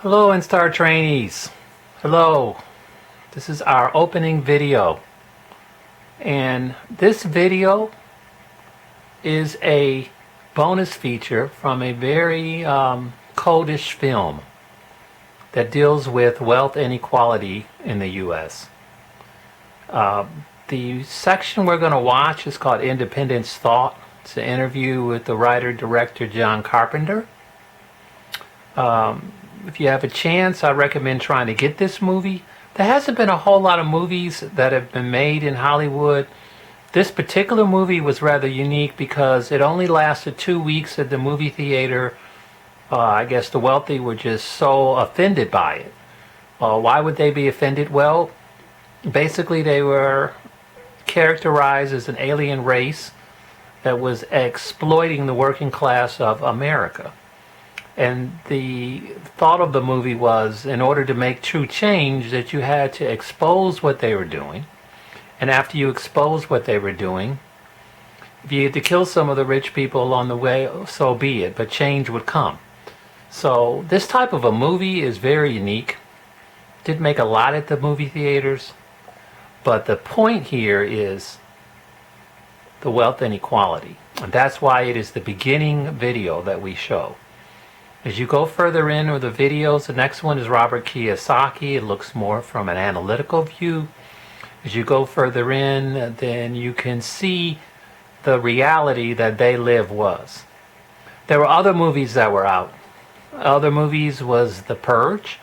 Hello, N-Star trainees. Hello. This is our opening video. And this video is a bonus feature from a very coldish film that deals with wealth inequality in the U.S. The section we're going to watch is called Independence Thought. It's an interview with the writer-director John Carpenter. If you have a chance, I recommend trying to get this movie. There hasn't been a whole lot of movies that have been made in Hollywood. This particular movie was rather unique because it only lasted 2 weeks at the movie theater. I guess the wealthy were just so offended by it. Why would they be offended? Well, basically they were characterized as an alien race that was exploiting the working class of America. And the thought of the movie was, in order to make true change, that you had to expose what they were doing. And after you exposed what they were doing, if you had to kill some of the rich people along the way, so be it, but change would come. So this type of a movie is very unique. Didn't make a lot at the movie theaters. But the point here is the wealth inequality. And that's why it is the beginning video that we show. As you go further in with the videos, the next one is Robert Kiyosaki. It looks more from an analytical view. As you go further in, then you can see the reality that they live was. There were other movies that were out. Other movies was The Purge,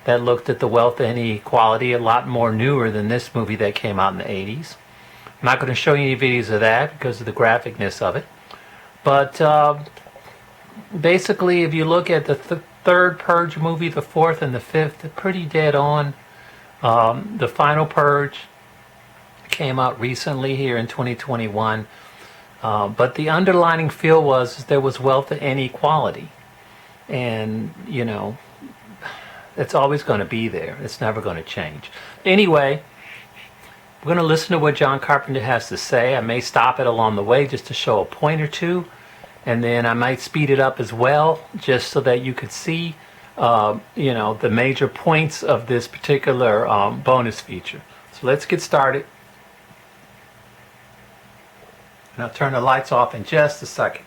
that looked at the wealth inequality, a lot more newer than this movie that came out in the 80s. I'm not going to show you any videos of that because of the graphicness of it. But basically, if you look at the third Purge movie, the fourth and the fifth, they're pretty dead on. The final Purge came out recently here in 2021. But the underlying feel was there was wealth inequality. And, you know, it's always going to be there. It's never going to change. Anyway, we're going to listen to what John Carpenter has to say. I may stop it along the way just to show a point or two. And then I might speed it up as well, just so that you could see, the major points of this particular bonus feature. So let's get started. And I'll turn the lights off in just a second.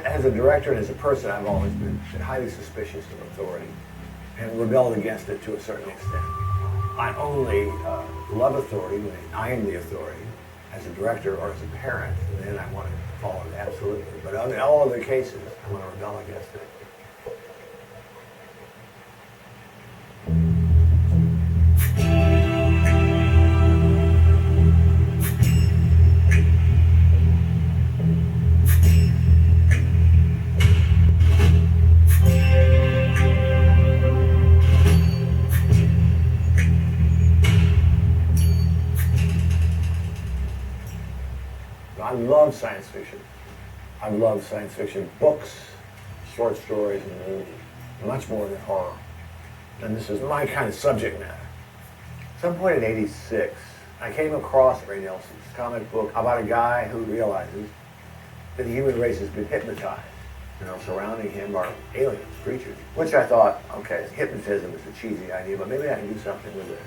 As a director and as a person, I've always been highly suspicious of authority and rebelled against it to a certain extent. I only love authority when I am the authority as a director or as a parent, and then I want to follow it absolutely. But in all other cases, I want to rebel against it. I love science fiction. I love science fiction books, short stories, and movies, much more than horror. And this is my kind of subject matter. At some point in '86, I came across Ray Nelson's comic book about a guy who realizes that the human race has been hypnotized. Surrounding him are aliens, creatures, which I thought, okay, hypnotism is a cheesy idea, but maybe I can do something with it.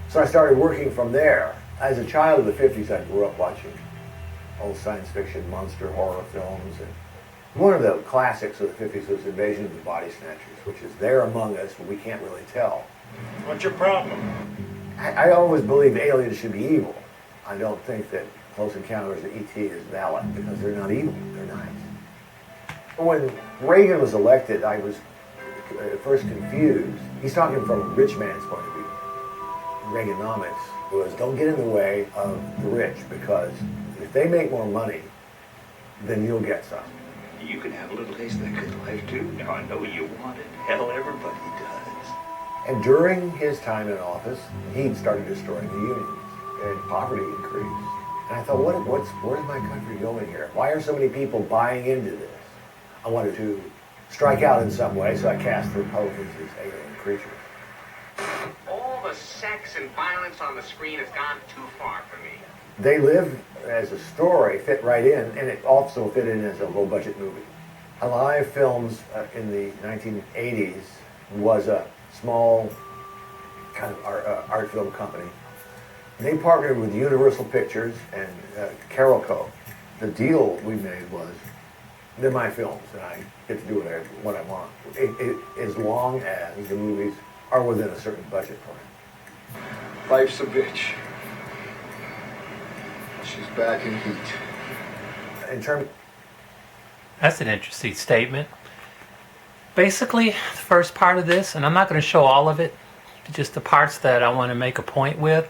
So I started working from there. As a child of the 50s, I grew up watching old science fiction, monster horror films, and one of the classics of the 50s was Invasion of the Body Snatchers, which is there among us, but we can't really tell. What's your problem? I always believed aliens should be evil. I don't think that Close Encounters of E.T. is valid, because they're not evil, they're nice. When Reagan was elected, I was at first confused. He's talking from a rich man's point of view. Reaganomics was, don't get in the way of the rich, because if they make more money, then you'll get some. You can have a little taste of that good life too. Now I know you want it. Hell, everybody does. And during his time in office, he started destroying the unions, and poverty increased. And I thought, where's my country going here? Why are so many people buying into this? I wanted to strike out in some way, so I cast the Republicans as alien creatures. All the sex and violence on the screen has gone too far for me. They Live as a story fit right in, and it also fit in as a low-budget movie. Alive Films in the 1980s was a small kind of art film company. They partnered with Universal Pictures and Carolco. The deal we made was, they're my films, and I get to do what I want, as long as the movies are within a certain budget plan. Life's a bitch. She's back in heat. In terms, That's an interesting statement. Basically, the first part of this, and I'm not going to show all of it, just the parts that I want to make a point with.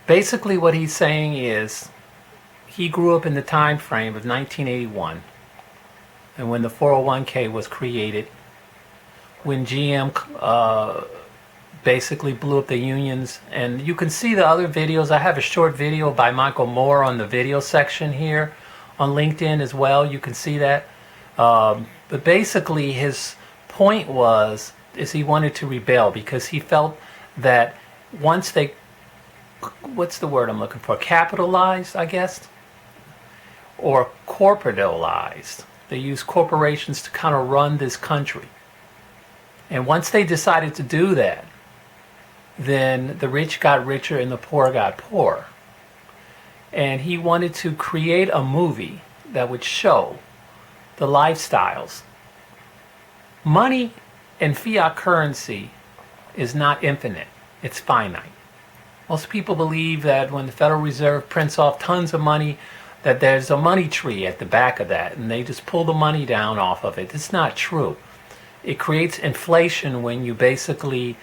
Basically, what he's saying is he grew up in the time frame of 1981, and when the 401k was created, when GM basically blew up the unions. And you can see the other videos. I have a short video by Michael Moore on the video section here on LinkedIn as well. You can see that. But basically his point is he wanted to rebel because he felt that once they, what's the word I'm looking for, capitalized, I guess, or corporatalized. They use corporations to kind of run this country. And once they decided to do that, then the rich got richer and the poor got poorer. And he wanted to create a movie that would show the lifestyles. Money and fiat currency is not infinite, it's finite. Most people believe that when the Federal Reserve prints off tons of money, that there's a money tree at the back of that, and they just pull the money down off of it. It's not true. It creates inflation when you basically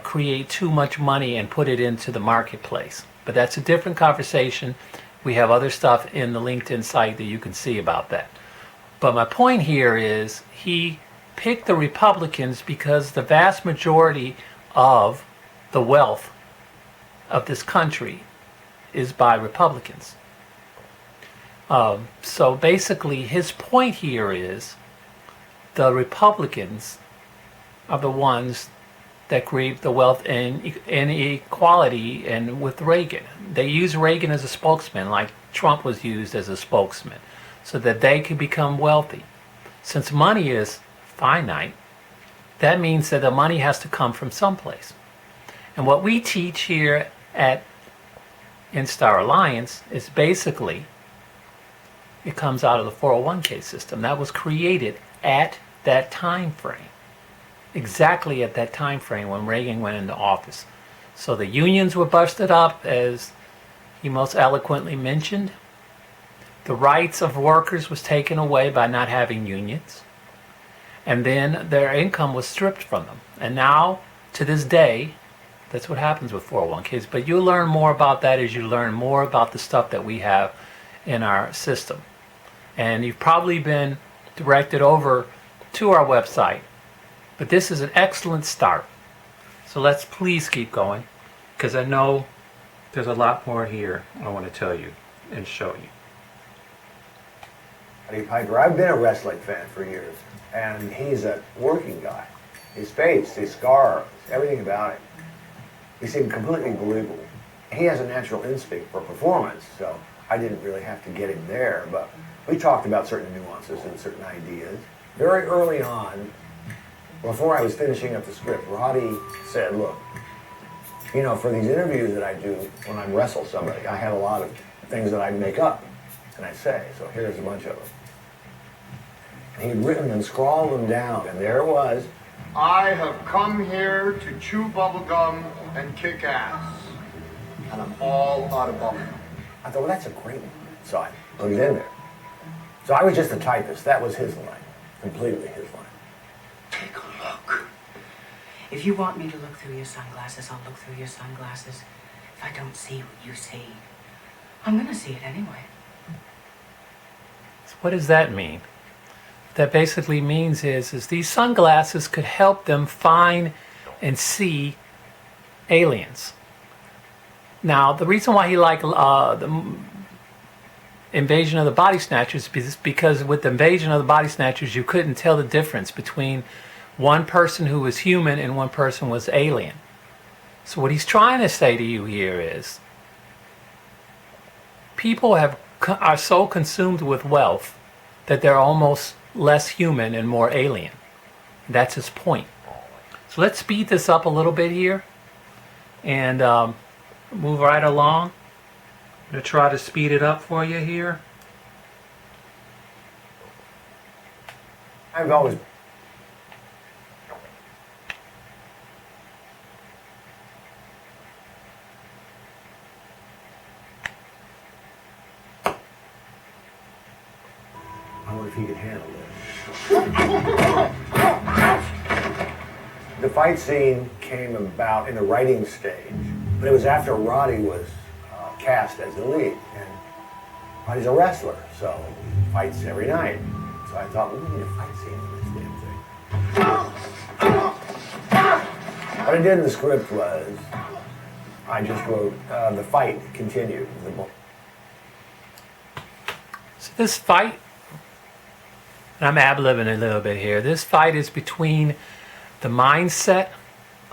create too much money and put it into the marketplace. But that's a different conversation. We have other stuff in the LinkedIn site that you can see about that. But my point here is he picked the Republicans because the vast majority of the wealth of this country is by Republicans. So basically his point here is the Republicans are the ones that create the wealth and inequality. And with Reagan, they use Reagan as a spokesman, like Trump was used as a spokesman, so that they could become wealthy. Since money is finite, that means that the money has to come from someplace. And what we teach here at Instar Alliance is basically it comes out of the 401k system that was created at that time frame. Exactly at that time frame when Reagan went into office. So the unions were busted up, as he most eloquently mentioned. The rights of workers was taken away by not having unions. And then their income was stripped from them. And now, to this day, that's what happens with 401ks. But you'll learn more about that as you learn more about the stuff that we have in our system. And you've probably been directed over to our website. But this is an excellent start. So let's please keep going, because I know there's a lot more here I want to tell you and show you. Roddy Piper, I've been a wrestling fan for years, and he's a working guy. His face, his scars, everything about it. He seemed completely believable. He has a natural instinct for performance, so I didn't really have to get him there, but we talked about certain nuances and certain ideas. Very early on, before I was finishing up the script, Roddy said, look, you know, for these interviews that I do when I wrestle somebody, I have a lot of things that I make up and I say, so here's a bunch of them. And he'd written and scrawled them down, and there it was. I have come here to chew bubblegum and kick ass. And I'm all out of bubblegum. I thought, well, that's a great one. So I put it in there. So I was just a typist. That was his line, completely his line. Take a look. If you want me to look through your sunglasses, I'll look through your sunglasses. If I don't see what you see, I'm gonna see it anyway. So what does that mean? What that basically means is these sunglasses could help them find and see aliens. Now, the reason why he liked the Invasion of the Body Snatchers is because with the Invasion of the Body Snatchers, you couldn't tell the difference between one person who was human and one person was alien. So what he's trying to say to you here is, people are so consumed with wealth that they're almost less human and more alien. That's his point. So let's speed this up a little bit here and move right along. I'm going to try to speed it up for you here. I've always I wonder if he could handle this. The fight scene came about in the writing stage, but it was after Roddy was cast as the lead. And Roddy's a wrestler, so fights every night. So I thought, we need a fight scene in this damn thing. What I did in the script was, I just wrote, the fight continued. So this fight, and I'm ad-libbing a little bit here, this fight is between the mindset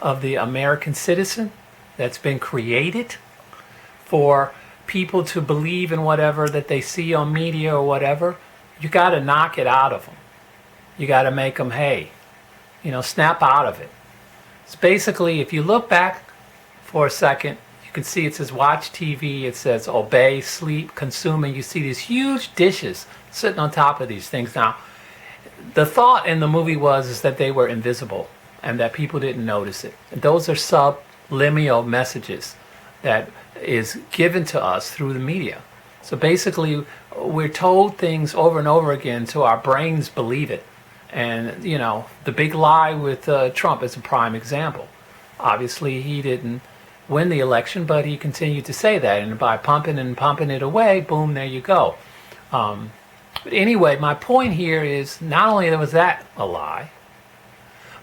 of the American citizen that's been created for people to believe in whatever that they see on media or whatever. You got to knock it out of them. You got to make them, hey, snap out of it. It's basically, if you look back for a second, you can see it says watch TV, it says obey, sleep, consume, and you see these huge dishes sitting on top of these things. Now, the thought in the movie is that they were invisible and that people didn't notice it. And those are subliminal messages that is given to us through the media. So basically, we're told things over and over again so our brains believe it. And, the big lie with Trump is a prime example. Obviously, he didn't win the election, but he continued to say that. And by pumping it away, boom, there you go. But anyway, my point here is not only was that a lie,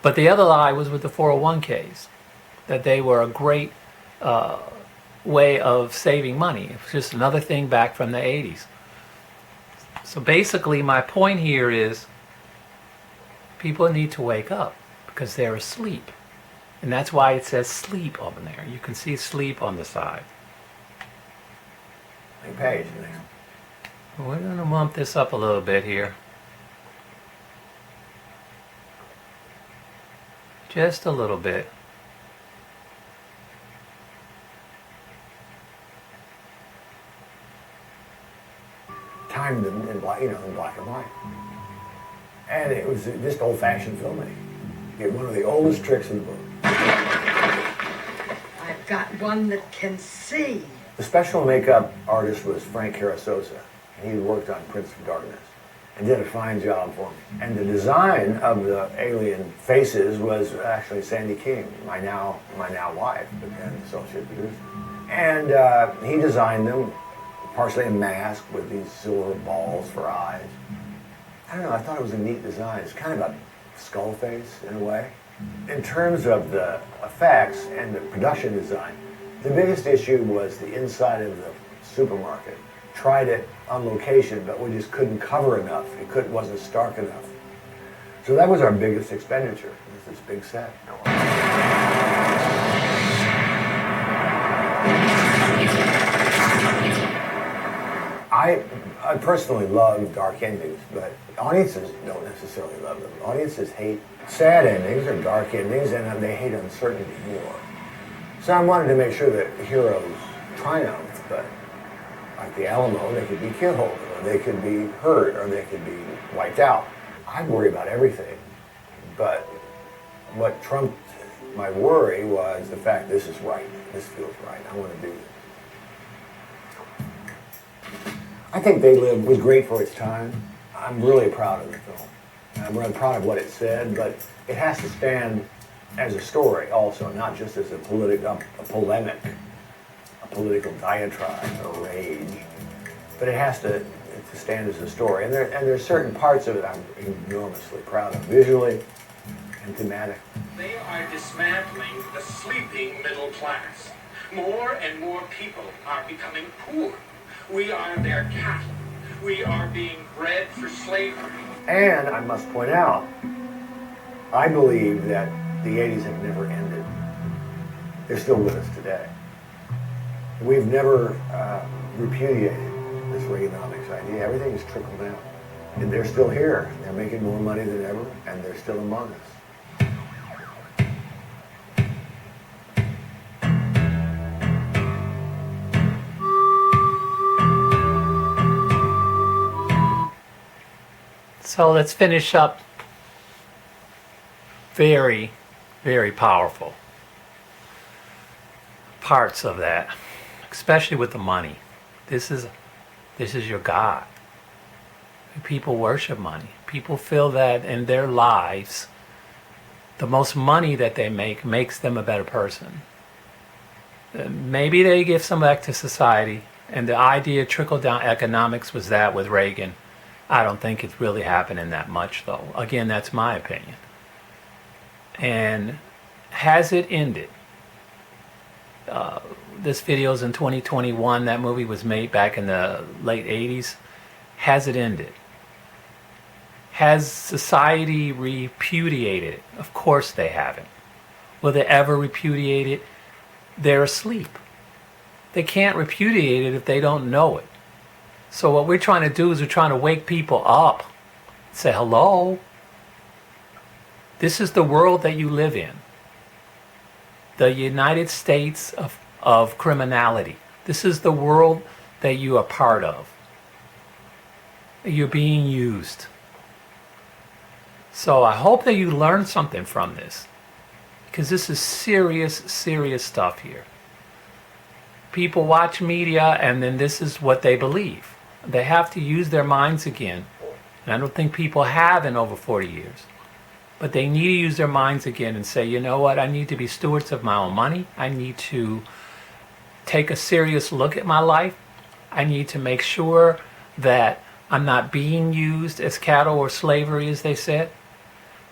but the other lie was with the 401ks, that they were a great way of saving money. It was just another thing back from the 80s. So basically, my point here is people need to wake up because they're asleep. And that's why it says sleep over there. You can see sleep on the side. Page. We're going to bump this up a little bit here. Just a little bit. Timed them in black, in black and white. And it was just old-fashioned filmmaking. Get one of the oldest tricks in the book. I've got one that can see. The special makeup artist was Frank Carasosa. He worked on Prince of Darkness and did a fine job for me. And the design of the alien faces was actually Sandy King, my now wife, but then associate producer. And he designed them, partially a mask with these silver balls for eyes. I don't know, I thought it was a neat design. It's kind of a skull face in a way. In terms of the effects and the production design, the biggest issue was the inside of the supermarket. Tried it on location, but we just couldn't cover enough. It wasn't stark enough. So that was our biggest expenditure, was this big set. I personally love dark endings, but audiences don't necessarily love them. Audiences hate sad endings or dark endings, and they hate uncertainty more. So I wanted to make sure that heroes triumph, but like the Alamo, they could be killed, or they could be hurt, or they could be wiped out. I worry about everything, but what trumped my worry was the fact this is right. This feels right. I want to do this. I think They Live was great for its time. I'm really proud of the film. I'm really proud of what it said, but it has to stand as a story also, not just as a polemic, a political diatribe or rage. But it has to stand as a story. And there are certain parts of it I'm enormously proud of, visually and thematically. They are dismantling the sleeping middle class. More and more people are becoming poor. We are their cattle. We are being bred for slavery. And I must point out, I believe that the 80s have never ended. They're still with us today. We've never repudiated this Reaganomics idea. Everything's trickled down. And they're still here. They're making more money than ever, and they're still among us. So let's finish up. Very, very powerful parts of that, especially with the money. This is your God. People worship money. People feel that in their lives, the most money that they make makes them a better person. Maybe they give some back to society, and the idea of trickle-down economics was that with Reagan. I don't think it's really happening that much, though. Again, that's my opinion. And has it ended? This video's in 2021. That movie was made back in the late 80s. Has it ended? Has society repudiated it? Of course they haven't. Will they ever repudiate it? They're asleep. They can't repudiate it if they don't know it. So what we're trying to do is we're trying to wake people up. Say, hello. This is the world that you live in. The United States of criminality. This is the world that you are part of. You're being used. So I hope that you learn something from this. Because this is serious, serious stuff here. People watch media and then this is what they believe. They have to use their minds again. And I don't think people have in over 40 years. But they need to use their minds again and say, you know what, I need to be stewards of my own money. I need to take a serious look at my life. I need to make sure that I'm not being used as cattle or slavery, as they said,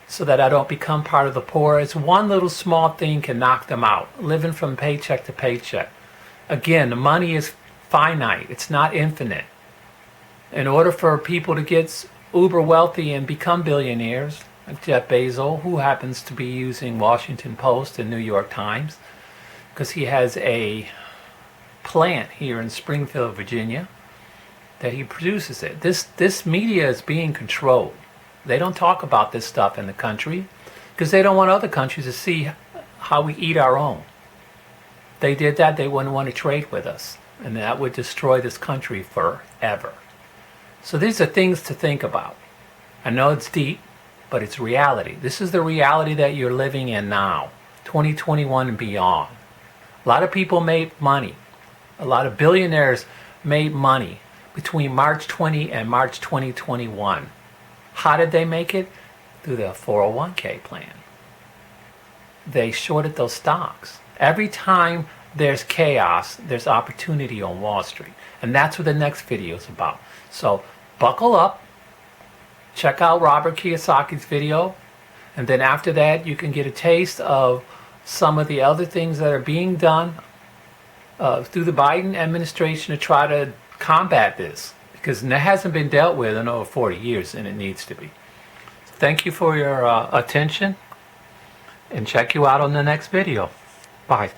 so that I don't become part of the poor. It's one little small thing can knock them out, living from paycheck to paycheck. Again, the money is finite. It's not infinite. In order for people to get uber wealthy and become billionaires, like Jeff Bezos, who happens to be using Washington Post and New York Times, because he has a plant here in Springfield, Virginia, that he produces it. This media is being controlled. They don't talk about this stuff in the country because they don't want other countries to see how we eat our own. If they did that, they wouldn't want to trade with us, and that would destroy this country forever. So these are things to think about. I know it's deep, but it's reality. This is the reality that you're living in now, 2021 and beyond. A lot of people made money. A lot of billionaires made money between March 20 and March 2021. How did they make it? Through their 401k plan. They shorted those stocks. Every time there's chaos, there's opportunity on Wall Street. And that's what the next video is about. So buckle up, check out Robert Kiyosaki's video, and then after that you can get a taste of some of the other things that are being done through the Biden administration to try to combat this, because it hasn't been dealt with in over 40 years and it needs to be. Thank you for your attention, and check you out on the next video. Bye.